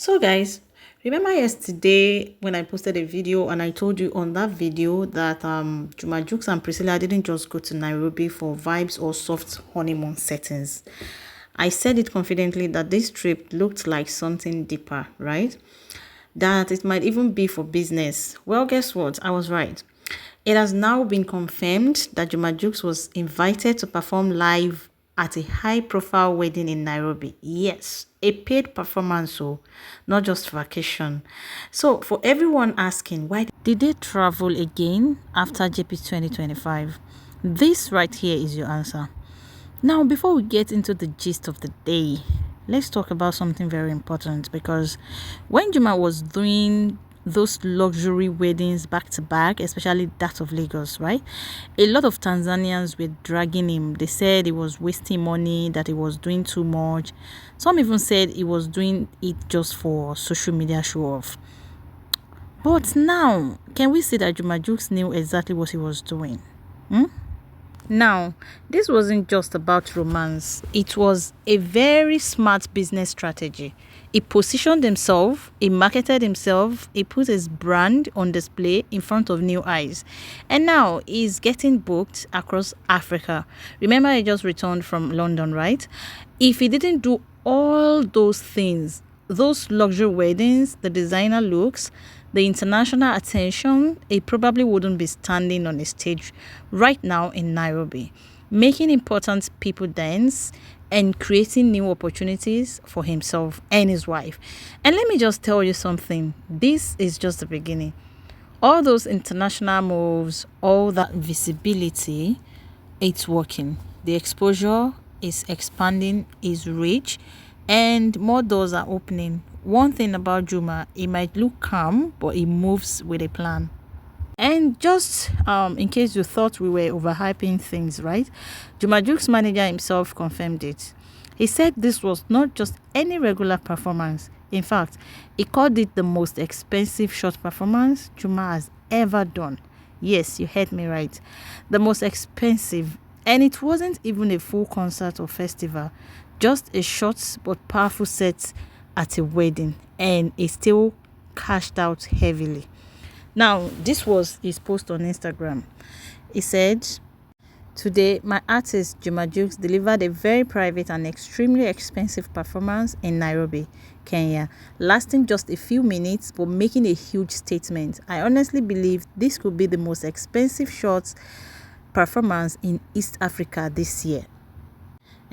So guys, remember yesterday when I posted a video and I told you on that video that Juma Jux and Priscilla didn't just go to Nairobi for vibes or soft honeymoon settings. I said it confidently that this trip looked like something deeper, right? That it might even be for business. Well, guess what? I was right. It has now been confirmed that Juma Jux was invited to perform live at a high-profile wedding in Nairobi. Yes, a paid performance, so not just vacation. So for everyone asking, why did they travel again after JP 2025? This right here is your answer. Now, before we get into the gist of the day, let's talk about something very important, because when Juma was doing those luxury weddings back to back, especially that of Lagos, right? A lot of Tanzanians were dragging him. They said he was wasting money, that he was doing too much. Some even said he was doing it just for social media show off. But now, can we say that Juma Jux knew exactly what he was doing? Now, this wasn't just about romance. It was a very smart business strategy. He positioned himself, he marketed himself, he put his brand on display in front of new eyes. And now he's getting booked across Africa. Remember, he just returned from London, right? If he didn't do all those things, those luxury weddings, the designer looks, the international attention, he probably wouldn't be standing on a stage right now in Nairobi, making important people dance and creating new opportunities for himself and his wife. And let me just tell you something. This is just the beginning. All those international moves, all that visibility, it's working. The exposure is expanding, is rich, and more doors are opening. One thing about Juma, he might look calm, but he moves with a plan. And just in case you thought we were overhyping things, right? Juma Jux manager himself confirmed it. He said this was not just any regular performance. In fact, he called it the most expensive short performance Juma has ever done. Yes, you heard me right. The most expensive. And it wasn't even a full concert or festival, just a short but powerful set at a wedding, and he still cashed out heavily. Now, this was his post on Instagram. He said, "Today, my artist Juma Jux delivered a very private and extremely expensive performance in Nairobi, Kenya, lasting just a few minutes but making a huge statement. I honestly believe this could be the most expensive short performance in East Africa this year."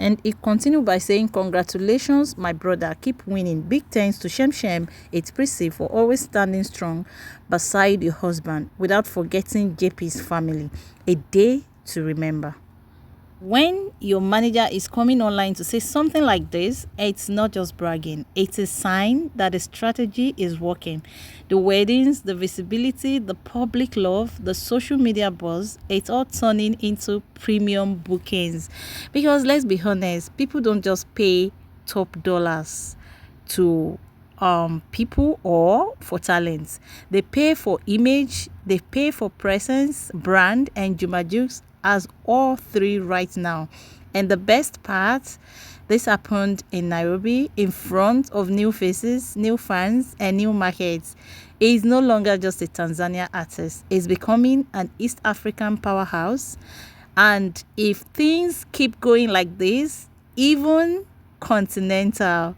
And he continued by saying, "Congratulations, my brother. Keep winning. Big thanks to Shem, it's Prissy, for always standing strong beside your husband without forgetting JP's family. A day to remember." When your manager is coming online to say something like this, it's not just bragging. It's a sign that the strategy is working. The weddings, the visibility, the public love, the social media buzz, it's all turning into premium bookings. Because let's be honest, people don't just pay top dollars to people or for talents. They pay for image, they pay for presence, brand, and Juma Jux as all three right now. And the best part, this happened in Nairobi in front of new faces, new fans, and new markets. He is no longer just a Tanzania artist. He's becoming an East African powerhouse. And if things keep going like this, even continental.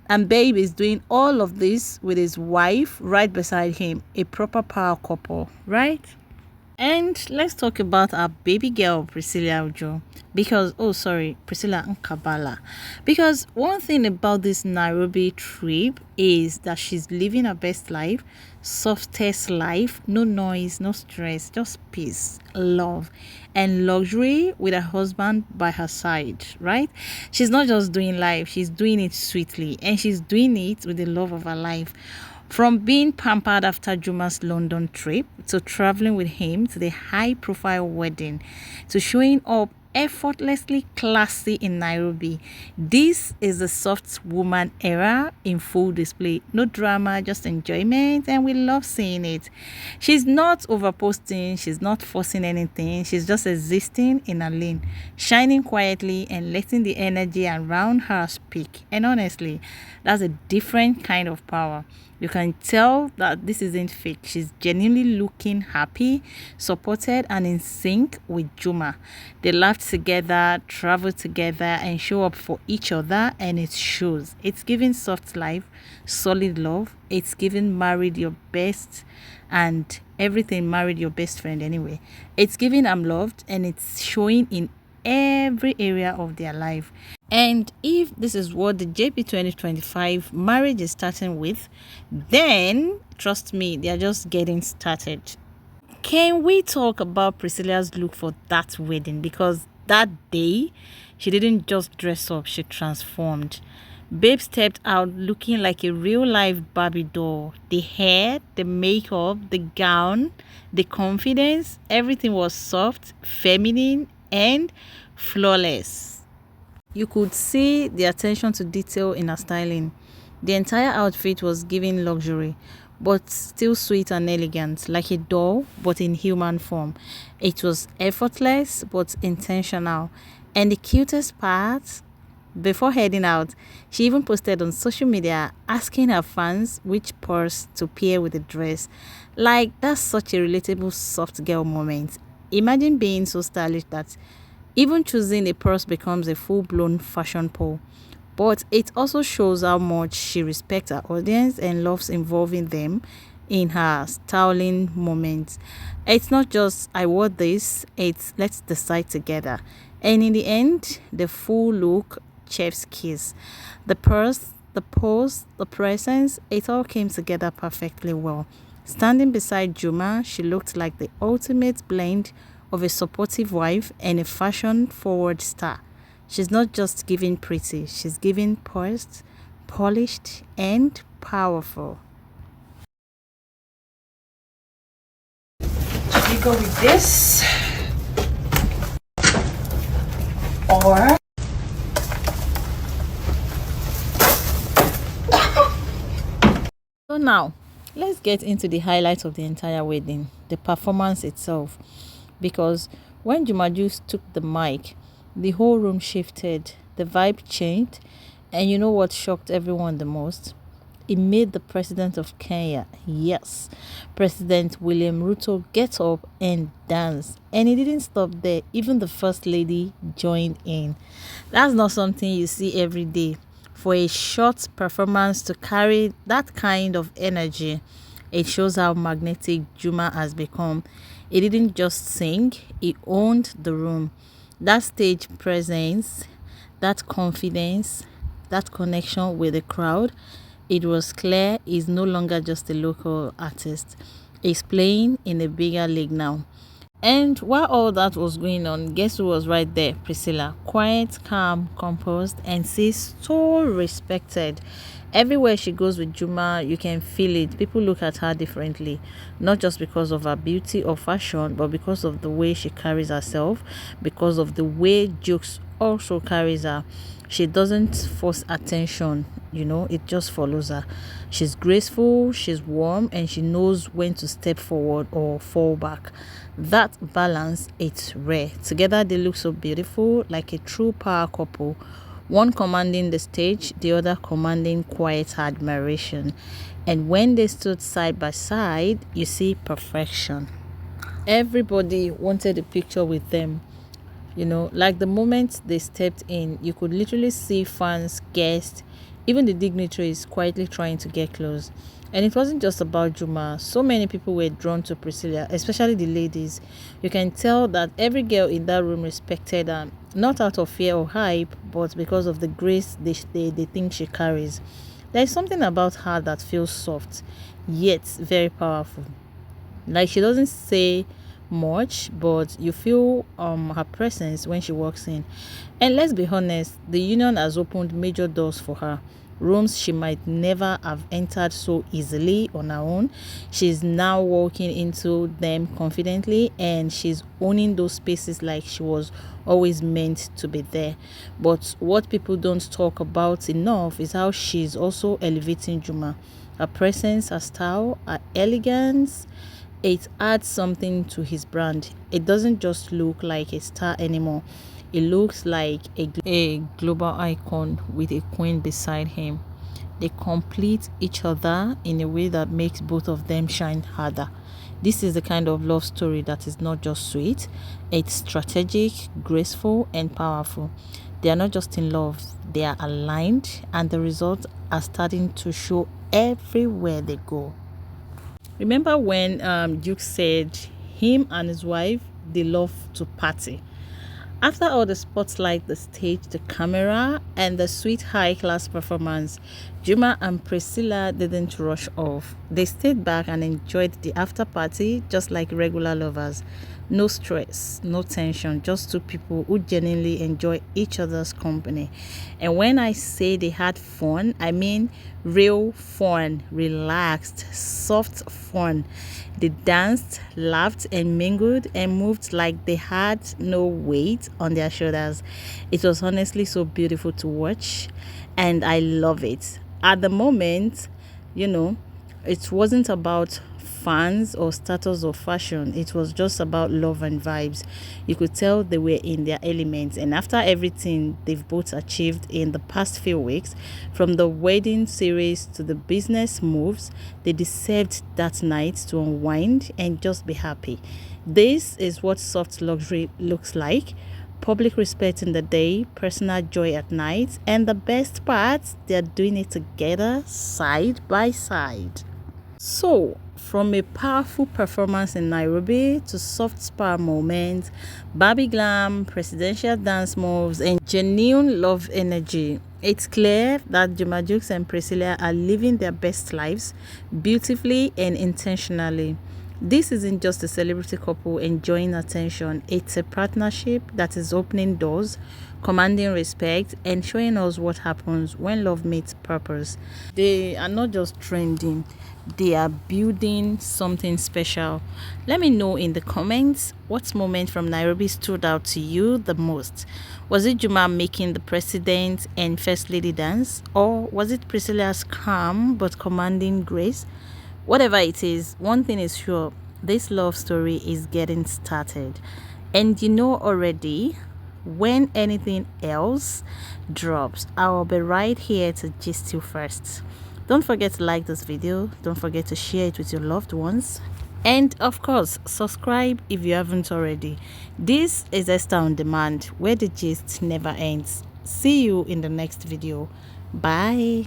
And Babe is doing all of this with his wife right beside him, a proper power couple, right? And let's talk about our baby girl, Priscilla Ojo. Priscilla Nkabala. Because one thing about this Nairobi trip is that she's living her best life, softest life, no noise, no stress, just peace, love, and luxury with her husband by her side, right? She's not just doing life, she's doing it sweetly, and she's doing it with the love of her life. From being pampered after Juma's London trip, to traveling with him to the high-profile wedding, to showing up effortlessly classy in Nairobi. This is the soft woman era in full display. No drama, just enjoyment, and we love seeing it. She's not overposting, she's not forcing anything, she's just existing in a lane, shining quietly and letting the energy around her speak. And honestly, that's a different kind of power. You can tell that this isn't fake. She's genuinely looking happy, supported, and in sync with Juma. They laugh together, travel together, and show up for each other, and it shows. It's giving soft life, solid love. It's giving married your best, and everything married your best friend anyway. It's giving I'm loved, and it's showing in every area of their life. And if this is what the JP 2025 marriage is starting with, then trust me, they are just getting started. Can we talk about Priscilla's look for that wedding? Because that day, she didn't just dress up, she transformed. Babe stepped out looking like a real life Barbie doll. The hair, the makeup, the gown, the confidence, everything was soft, feminine, and flawless. You could see the attention to detail in her styling. The entire outfit was giving luxury, but still sweet and elegant, like a doll, but in human form. It was effortless, but intentional. And the cutest part, before heading out, she even posted on social media asking her fans which purse to pair with the dress. Like, that's such a relatable soft girl moment. Imagine being so stylish that even choosing a purse becomes a full-blown fashion pole. But it also shows how much she respects her audience and loves involving them in her styling moments. It's not just I wore this, it's let's decide together. And in the end, the full look, chef's kiss. The purse, the pose, the presence, it all came together perfectly well. Standing beside Juma, she looked like the ultimate blend of a supportive wife and a fashion-forward star. She's not just giving pretty, she's giving poised, polished, and powerful. Should we go with this? Or so now, let's get into the highlights of the entire wedding, the performance itself. Because when Juma Jux took the mic, the whole room shifted, the vibe changed, and you know what shocked everyone the most? It made the president of Kenya, yes, President William Ruto, get up and dance. And it didn't stop there, even the first lady joined in. That's not something you see every day. For a short performance to carry that kind of energy, it shows how magnetic Juma has become. He didn't just sing, he owned the room. That stage presence, that confidence, that connection with the crowd, it was clear he's no longer just a local artist. He's playing in a bigger league now. And while all that was going on, guess who was right there? Priscilla. Quiet, calm, composed, and she's so respected. Everywhere she goes with Juma, you can feel it. People look at her differently, not just because of her beauty or fashion, but because of the way she carries herself, because of the way Jux also carries her. She doesn't force attention, it just follows her. She's graceful, she's warm, and she knows when to step forward or fall back. That balance, it's rare. Together they look so beautiful, like a true power couple. One commanding the stage, the other commanding quiet admiration. And when they stood side by side, you see perfection. Everybody wanted a picture with them. Like the moment they stepped in, you could literally see fans, guests, even the dignitaries quietly trying to get close. And it wasn't just about Juma. So many people were drawn to Priscilla, especially the ladies. You can tell that every girl in that room respected her, not out of fear or hype, but because of the grace they think she carries. There's something about her that feels soft, yet very powerful. Like she doesn't say much, but you feel her presence when she walks in. And let's be honest, the union has opened major doors for her. rooms she might never have entered so easily on her own. She's now walking into them confidently, and she's owning those spaces like she was always meant to be there. But what people don't talk about enough is how she's also elevating Juma. Her presence, her style, her elegance, it adds something to his brand. It doesn't just look like a star anymore. It looks like a global icon with a queen beside him. They complete each other in a way that makes both of them shine harder. This is the kind of love story that is not just sweet, it's strategic, graceful, and powerful. They are not just in love, they are aligned, and the results are starting to show everywhere they go. Remember when Duke said him and his wife, they love to party? After all the spotlight, the stage, the camera, and the sweet high-class performance, Juma and Priscilla didn't rush off. They stayed back and enjoyed the after party just like regular lovers. No stress, no tension, just two people who genuinely enjoy each other's company. And when I say they had fun, I mean real fun, relaxed, soft fun. They danced, laughed, and mingled and moved like they had no weight on their shoulders. It was honestly so beautiful to watch, and I love it. At the moment, it wasn't about fans or status or fashion. It was just about love and vibes. You could tell they were in their element, and after everything they've both achieved in the past few weeks, from the wedding series to the business moves, they deserved that night to unwind and just be happy. This is what soft luxury looks like: public respect in the day, personal joy at night, and the best part, they're doing it together, side by side. So, from a powerful performance in Nairobi to soft spa moments, Barbie glam, presidential dance moves, and genuine love energy, it's clear that Juma Jux and Priscilla are living their best lives beautifully and intentionally. This isn't just a celebrity couple enjoying attention, it's a partnership that is opening doors, commanding respect, and showing us what happens when love meets purpose. They are not just trending, they are building something special. Let me know in the comments what moment from Nairobi stood out to you the most. Was it Juma making the president and first lady dance, or was it Priscilla's calm but commanding grace? Whatever it is, one thing is sure: this love story is getting started. And already, when anything else drops, I'll be right here to gist you first. Don't forget to like this video, don't forget to share it with your loved ones, and of course subscribe if you haven't already. This is Esther on Demand, where the gist never ends. See you in the next video. Bye.